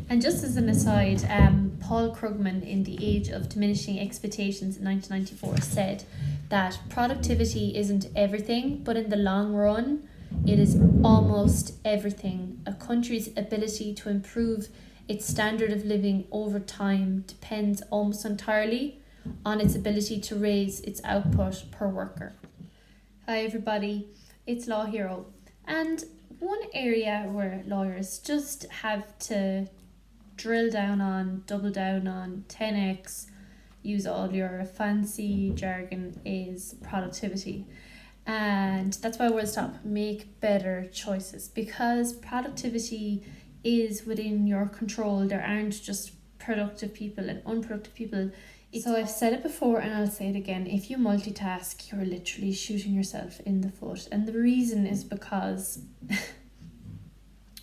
And just as an aside, Paul Krugman in The Age of Diminishing Expectations in 1994 said that productivity isn't everything, but in the long run, it is almost everything. A country's ability to improve its standard of living over time depends almost entirely on its ability to raise its output per worker. Hi everybody, it's Law Hero. And one area where lawyers just have to drill down on, double down on, 10x, use all your fancy jargon is productivity. And that's why we'll stop. Make better choices, because productivity is within your control. There aren't just productive people and unproductive people. So I've said it before and I'll say it again. If you multitask, you're literally shooting yourself in the foot. And the reason is because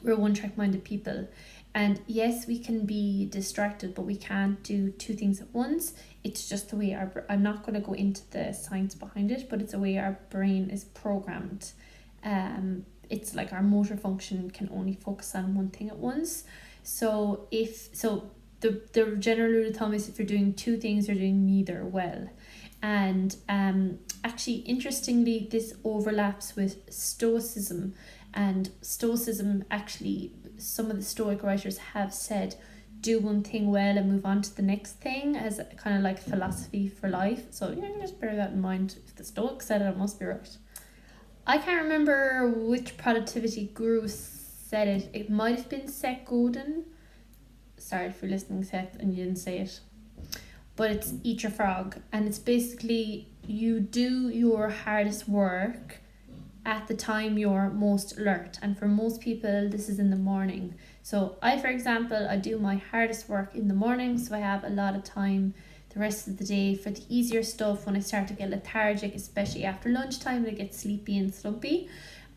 we're one-track minded people. And yes, we can be distracted, but we can't do two things at once. It's just the way I'm not going to go into the science behind it, but it's the way our brain is programmed. It's like our motor function can only focus on one thing at once. So the general rule of thumb is if you're doing two things, you're doing neither well. And actually, interestingly, this overlaps with Stoicism. And Stoicism, actually, some of the Stoic writers have said, do one thing well and move on to the next thing, as a kind of like philosophy for life. So yeah, just bear that in mind. If the Stoics said it, it must be right. I can't remember which productivity guru said it. It might have been Seth Godin. Sorry if you're listening, Seth, and you didn't say it. But it's Eat Your Frog. And it's basically you do your hardest work at the time you're most alert. And for most people, this is in the morning. So for example, I do my hardest work in the morning, so I have a lot of time the rest of the day for the easier stuff. When I start to get lethargic, especially after lunchtime, and I get sleepy and slumpy,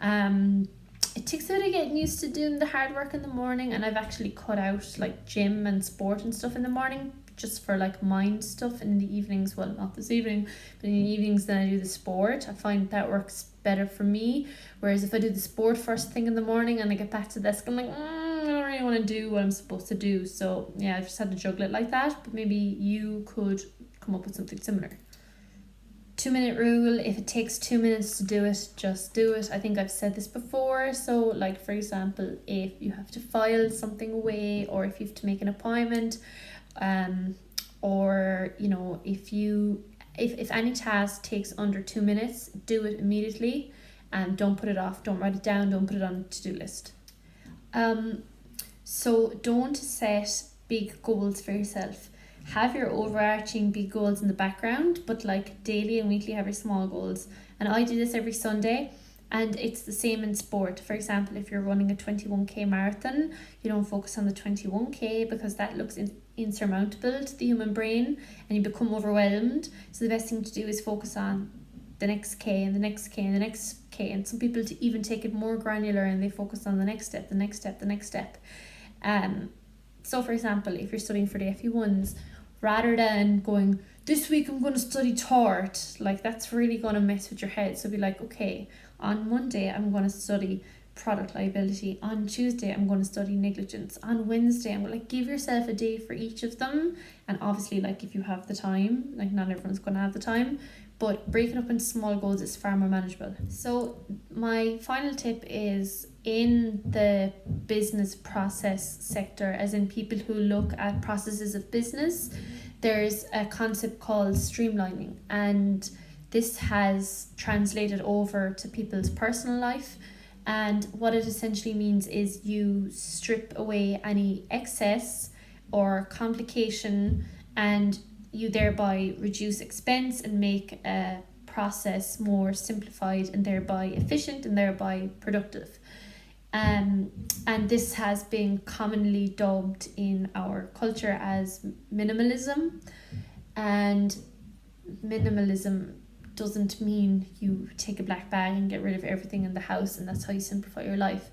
it takes a bit of getting used to doing the hard work in the morning. And I've actually cut out like gym and sport and stuff in the morning, just for like mind stuff. In the evenings, well, not this evening, but in the evenings then I do the sport. I find that works better for me. Whereas if I do the sport first thing in the morning and I get back to the desk, I'm like, I don't really want to do what I'm supposed to do. So yeah, I've just had to juggle it like that. But maybe you could come up with something similar. 2-minute rule. If it takes 2 minutes to do it, just do it. I think I've said this before. So like, for example, if you have to file something away, or if you have to make an appointment, or you know, if any task takes under 2 minutes, do it immediately, and don't put it off. Don't write it down. Don't put it on a to-do list. So don't set big goals for yourself. Have your overarching big goals in the background, but like daily and weekly have your small goals. And I do this every Sunday, and it's the same in sport. For example, if you're running a 21k marathon, you don't focus on the 21k because that looks insurmountable to the human brain and you become overwhelmed. So the best thing to do is focus on the next k and the next k and the next k. And some people to even take it more granular and they focus on the next step, the next step, the next step. So for example, if you're studying for the FE1s, rather than going, this week I'm going to study tort, like that's really going to mess with your head. So be like, okay, on Monday I'm going to study product liability. On Tuesday I'm going to study negligence. On Wednesday I'm going to give yourself a day for each of them. And obviously, like, if you have the time, like not everyone's going to have the time, but breaking up into small goals is far more manageable. So my final tip is in the business process sector, as in people who look at processes of business, there's a concept called streamlining, and this has translated over to people's personal life. And what it essentially means is you strip away any excess or complication, and you thereby reduce expense and make a process more simplified and thereby efficient and thereby productive. And this has been commonly dubbed in our culture as minimalism. And minimalism doesn't mean you take a black bag and get rid of everything in the house and that's how you simplify your life.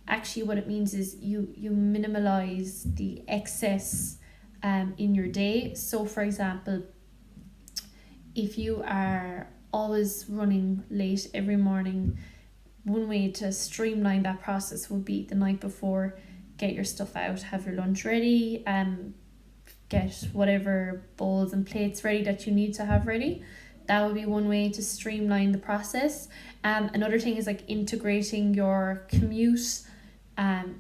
Actually, what it means is you minimalize the excess in your day. So for example, if you are always running late every morning, one way to streamline that process would be the night before, get your stuff out, have your lunch ready, get whatever bowls and plates ready that you need to have ready. That would be one way to streamline the process. Another thing is like integrating your commute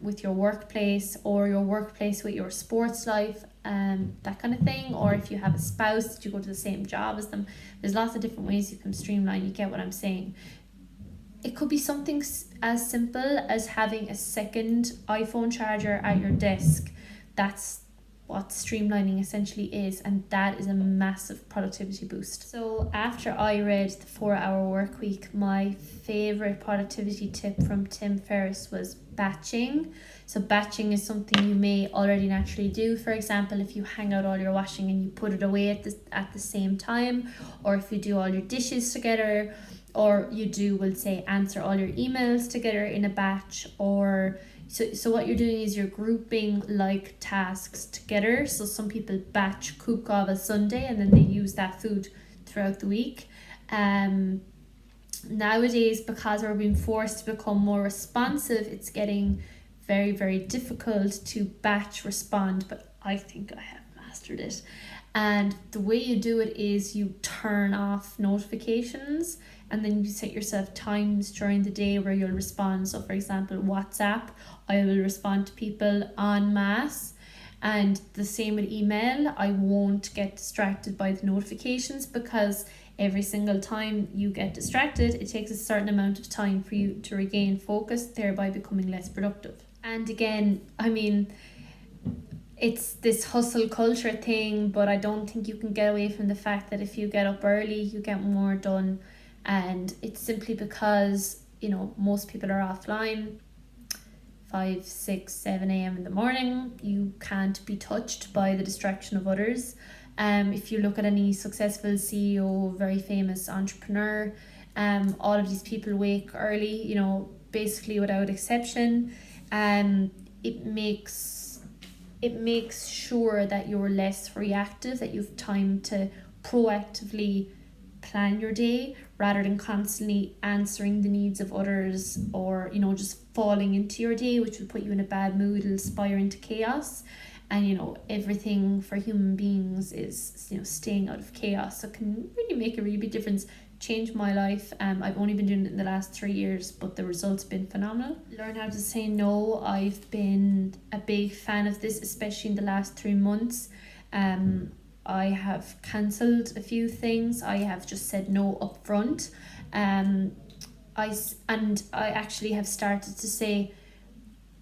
with your workplace, or your workplace with your sports life, that kind of thing. Or if you have a spouse that you go to the same job as them, there's lots of different ways you can streamline. You get what I'm saying? It could be something as simple as having a second iPhone charger at your desk. That's what streamlining essentially is, and that is a massive productivity boost. So after I read The 4-Hour Workweek, my favorite productivity tip from Tim Ferriss was batching. So batching is something you may already naturally do. For example, if you hang out all your washing and you put it away at the same time, or if you do all your dishes together, or you do, we'll say, answer all your emails together in a batch, or so what you're doing is you're grouping like tasks together. So some people batch cook of a Sunday and then they use that food throughout the week. Nowadays, because we're being forced to become more responsive, it's getting very, very difficult to batch respond, but I think I have mastered it. And the way you do it is you turn off notifications, and then you set yourself times during the day where you'll respond. So for example, WhatsApp, I will respond to people en masse. And the same with email, I won't get distracted by the notifications, because every single time you get distracted, it takes a certain amount of time for you to regain focus, thereby becoming less productive. And again, I mean, it's this hustle culture thing, but I don't think you can get away from the fact that if you get up early, you get more done. And it's simply because, you know, most people are offline 5, 6, 7 a.m. in the morning. You can't be touched by the distraction of others. If you look at any successful CEO, very famous entrepreneur, all of these people wake early, you know, basically without exception. It makes sure that you're less reactive, that you have time to proactively plan your day rather than constantly answering the needs of others, or, you know, just falling into your day, which will put you in a bad mood, it'll spiral into chaos. And, you know, everything for human beings is, you know, staying out of chaos. So it can really make a really big difference. Changed my life. I've only been doing it in the last 3 years, but the results have been phenomenal. Learn how to say no. I've been a big fan of this, especially in the last 3 months. I have cancelled a few things. I have just said no up front. I actually have started to say,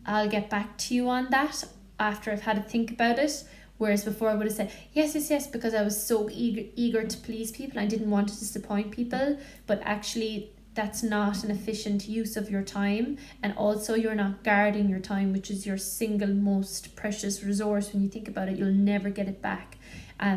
I'll get back to you on that after I've had to think about it. Whereas before I would have said yes, because I was so eager to please people. I didn't want to disappoint people. But actually, that's not an efficient use of your time. And also, you're not guarding your time, which is your single most precious resource. When you think about it, you'll never get it back.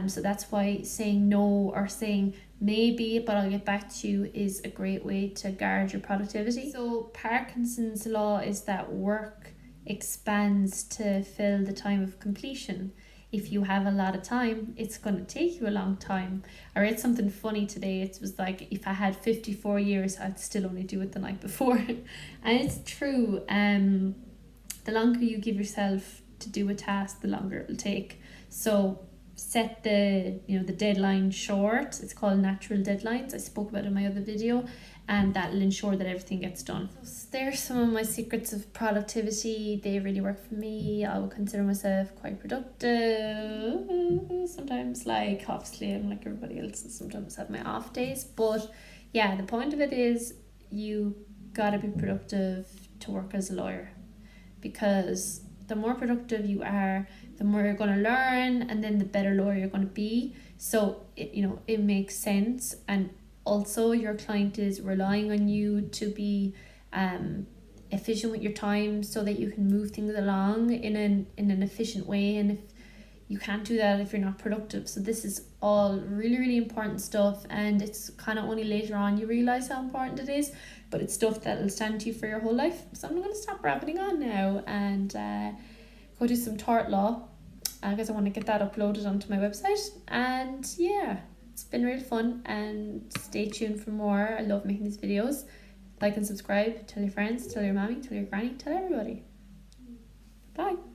So that's why saying no, or saying maybe, but I'll get back to you, is a great way to guard your productivity. So Parkinson's law is that work expands to fill the time of completion. If you have a lot of time, it's going to take you a long time. I read something funny today. It was like, if I had 54 years, I'd still only do it the night before. And it's true. The longer you give yourself to do a task, the longer it'll take. So set the deadline short. It's called natural deadlines. I spoke about it in my other video, and that will ensure that everything gets done. So there's some of my secrets of productivity. They really work for me. I would consider myself quite productive. Sometimes, like, obviously I'm like everybody else, and sometimes have my off days. But yeah, the point of it is you gotta be productive to work as a lawyer, because the more productive you are, the more you're going to learn, and then the better lawyer you're going to be. So it makes sense. And also, your client is relying on you to be efficient with your time, so that you can move things along in an efficient way. And if you can't do that if you're not productive. So this is all really, really important stuff, and it's kind of only later on you realize how important it is, but it's stuff that will stand to you for your whole life. So I'm going to stop rabbiting on now and go do some tort law, because I want to get that uploaded onto my website. And yeah, it's been real fun, and stay tuned for more. I love making these videos. Like and subscribe, tell your friends, tell your mommy, tell your granny, tell everybody. Bye.